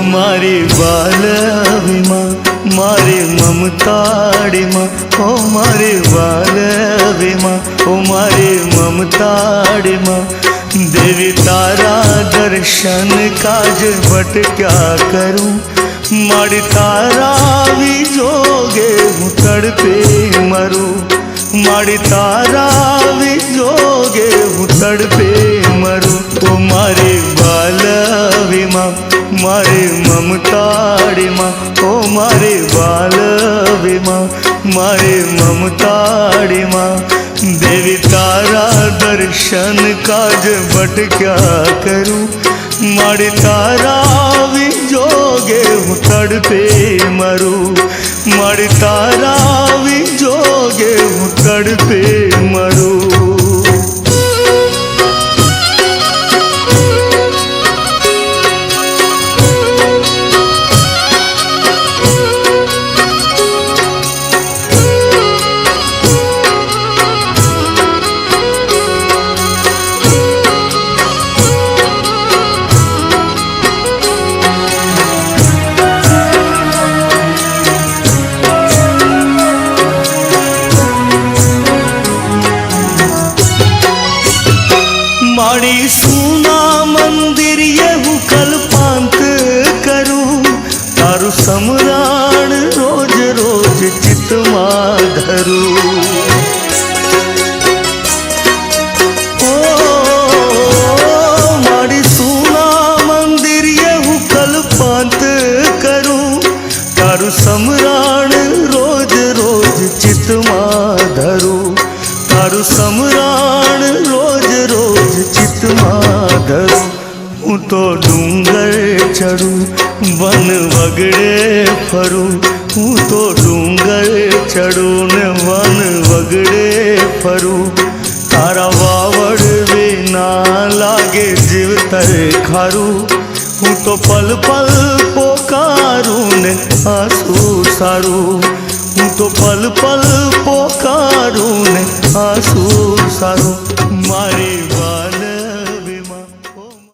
मारी बालवी माँ मारी ममताड़ी माँ ओ मारी बालवी माँ ओ मारी ममताड़ी माँ। देवी तारा दर्शन काज बट क्या करूं, माड़ी तारा भी जोगे हूँ तड़पे मरूं, माड़ी तारा भी जोगे हूँ तड़पे मरूं। ओ मारी बालवी माँ मारी ममताड़ी माँ ओ मारी बालवी माँ मारी ममताड़ी माँ। देवी तारा दर्शन काज बट क्या करूं, माड़ी तारा भी जोगे हूँ तड़पे मरूं, माड़ी तारा भी जोगे हूँ तड़पे मरूं। माड़ी सूना मंदिर येहू कल्पांत करूं, तारु समराण रोज रोज चित मां धरूं। ओ माड़ी सूना मंदिर येहू कल्पांत करूं, तारु समराण रोज रोज चित मां धरूं, तारु समराण रोज रोज चित मां धरूं। हूँ तो डूंगर चढ़ूं वन वगड़े फरूं, हूँ तो डूंगर चढ़ूं ने वन वगड़े फरूं। तारा वावड़ भी ना लागे जीव तर खारूं, हूँ तो पल पल पोकारूं ने आंसू सारूं, हूँ तो पल पल पोकारूं ने आंसू सारूं।